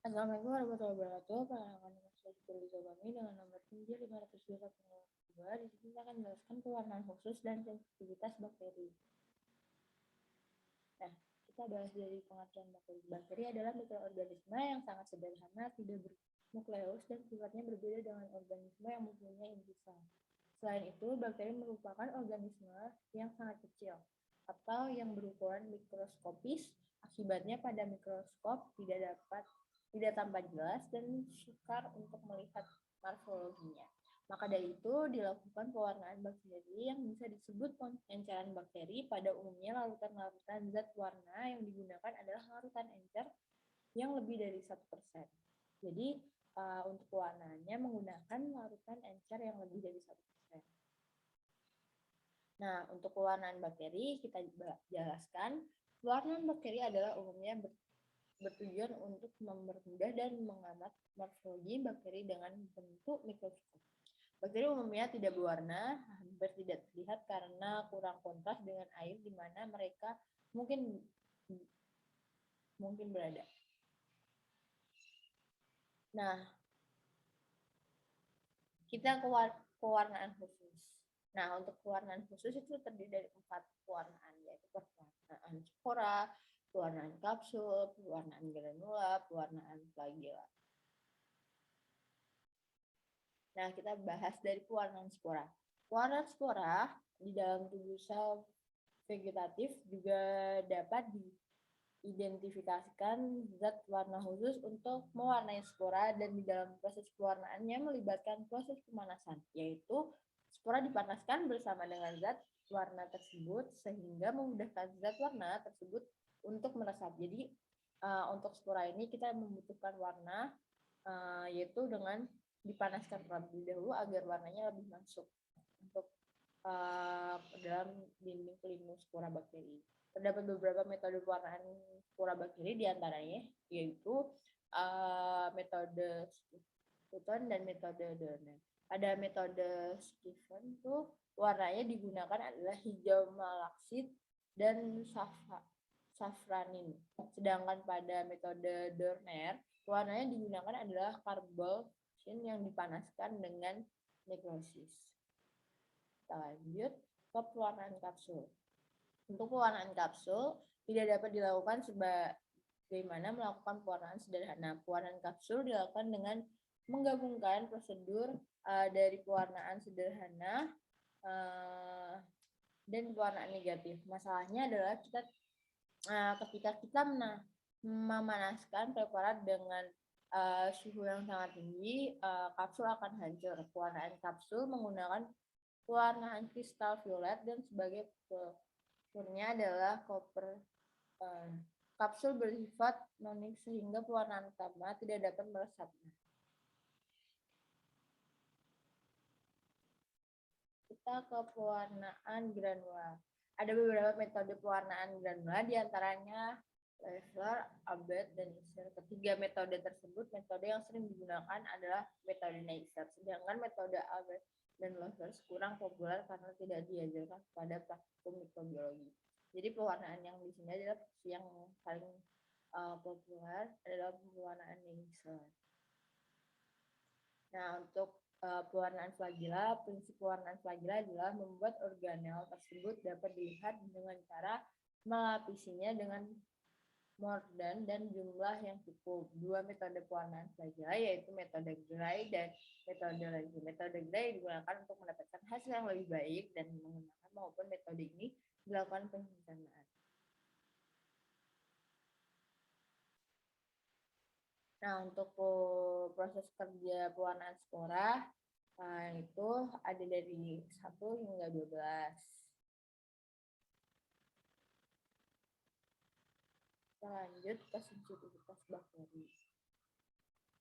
Assalamualaikum warahmatullahi wabarakatuh. Perkenalkan nama saya Firliza Bami dengan nomor PIN 502. Di sini saya akan menjelaskan pewarnaan khusus dan sensitivitas bakteri. Nah, kita bahas dari pengertian bakteri. Bakteri adalah mikroorganisme yang sangat sederhana, tidak bernukleus dan sifatnya berbeda dengan organisme yang mempunyai inti sel. Selain itu, bakteri merupakan organisme yang sangat kecil atau yang berukuran mikroskopis. Akibatnya pada mikroskop tidak tampak jelas dan sukar untuk melihat morfologinya. Maka dari itu dilakukan pewarnaan bakteri yang bisa disebut pengenceran bakteri. Pada umumnya larutan-larutan zat warna yang digunakan adalah larutan encer yang lebih dari 1%. Jadi untuk pewarnaannya menggunakan larutan encer yang lebih dari 1%. Nah, untuk pewarnaan bakteri kita jelaskan. Pewarnaan bakteri adalah umumnya bertujuan untuk mempermudah dan mengamati morfologi bakteri dengan bentuk mikroskop. Bakteri umumnya tidak berwarna, hampir tidak terlihat karena kurang kontras dengan air di mana mereka mungkin berada. Nah, kita ke pewarnaan khusus. Nah, untuk pewarnaan khusus itu terdiri dari 4 pewarnaan, yaitu pewarnaan spora, pewarnaan kapsul, pewarnaan granula, pewarnaan flagella. Nah, kita bahas dari pewarnaan spora. Pewarnaan spora di dalam tubuh sel vegetatif juga dapat diidentifikasikan zat warna khusus untuk mewarnai spora, dan di dalam proses pewarnaannya melibatkan proses pemanasan, yaitu spora dipanaskan bersama dengan zat warna tersebut sehingga memudahkan zat warna tersebut untuk meresap. Jadi untuk spora ini kita membutuhkan warna yaitu dengan dipanaskan terlebih dahulu agar warnanya lebih masuk untuk dalam dinding pelindung spora bakteri. Terdapat beberapa metode pewarnaan spora bakteri, diantaranya yaitu metode Stephen dan metode Dorner. Pada metode Stephen itu warnanya digunakan adalah hijau malaksit dan safranin. Sedangkan pada metode Dorner warnanya digunakan adalah karbol yang dipanaskan dengan nekrosis. Kita lanjut ke pewarnaan kapsul. Untuk pewarnaan kapsul tidak dapat dilakukan sebagaimana melakukan pewarnaan sederhana. Pewarnaan kapsul dilakukan dengan menggabungkan prosedur dari pewarnaan sederhana dan pewarnaan negatif. Masalahnya adalah ketika kita memanaskan preparat dengan suhu yang sangat tinggi, kapsul akan hancur. Pewarnaan kapsul menggunakan pewarnaan kristal violet dan sebagai purnya adalah koper. Kapsul bersifat nonik sehingga pewarnaan utama tidak dapat meresapnya. Kita ke pewarnaan granula. Ada beberapa metode pewarnaan granula, diantaranya Lever, Abbott, dan Neisser. Ketiga metode tersebut, metode yang sering digunakan adalah metode Neisser. Sedangkan metode Abbott dan Lever kurang populer karena tidak diajarkan pada praktikum mikrobiologi. Jadi pewarnaan yang di sini adalah yang paling populer adalah pewarnaan Neisser. Nah, untuk pewarnaan flagella, prinsip pewarnaan flagella adalah membuat organel tersebut dapat dilihat dengan cara melapisinya dengan mordant dan jumlah yang cukup. Dua metode pewarnaan flagella yaitu metode Gray dan metode laser. Metode Gray digunakan untuk mendapatkan hasil yang lebih baik dan menggunakan maupun metode ini dilakukan penyempurnaan. Nah, untuk proses kerja pewarnaan spora itu ada dari 1 hingga 12. Kita lanjut ke sensitivitas bakteri.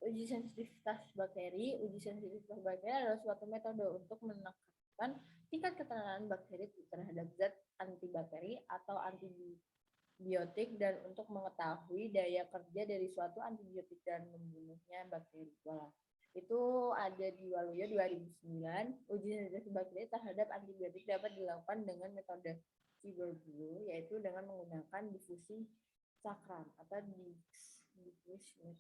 Uji sensitivitas bakteri. Uji sensitivitas bakteri adalah suatu metode untuk menekan tingkat ketenaran bakteri terhadap zat antibakteri atau antibiotik dan untuk mengetahui daya kerja dari suatu antibiotik dan membunuhnya bakteri. Voilà. Itu ada di Waluyo 2009. Uji sensitivitas bakteri terhadap antibiotik dapat dilakukan dengan metode Cyberbrew, yaitu dengan menggunakan difusi cakram atau diffuse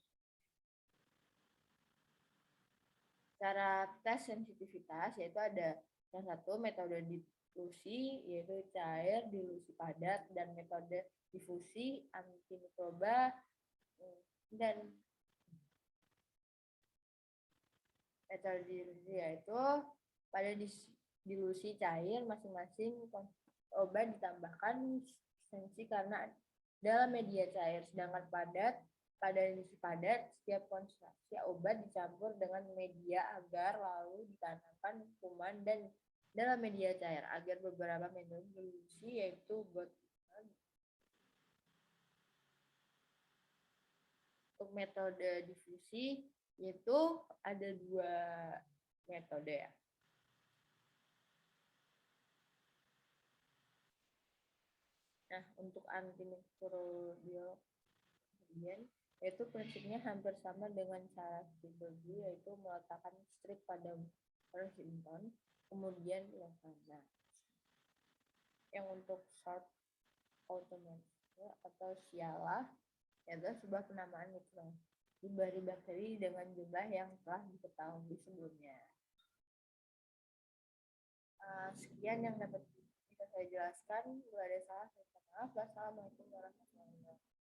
Cara tes sensitivitas yaitu ada yang satu metode dilusi yaitu cair, dilusi padat, dan metode difusi antimikroba dan metode dilusi yaitu pada dilusi cair masing-masing obat ditambahkan sensi karena dalam media cair, sedangkan pada dilusi padat setiap konsentrasi obat dicampur dengan media agar lalu ditanamkan kuman dan dalam media cair agar beberapa metode dilusi yaitu untuk metode difusi yaitu ada dua metode ya. Nah, untuk antimikrobial yaitu prinsipnya hampir sama dengan cara fisiologi yaitu meletakkan strip pada Washington kemudian Levana. Yang untuk short automatic atau Shiala adalah sebuah penamaan mikro dari bakteri dengan jumlah yang telah diketahui sebelumnya. Sekian yang dapat bisa saya jelaskan. Bila ada salah, saya minta maaf. Wassalamualaikum warahmatullahi wabarakatuh.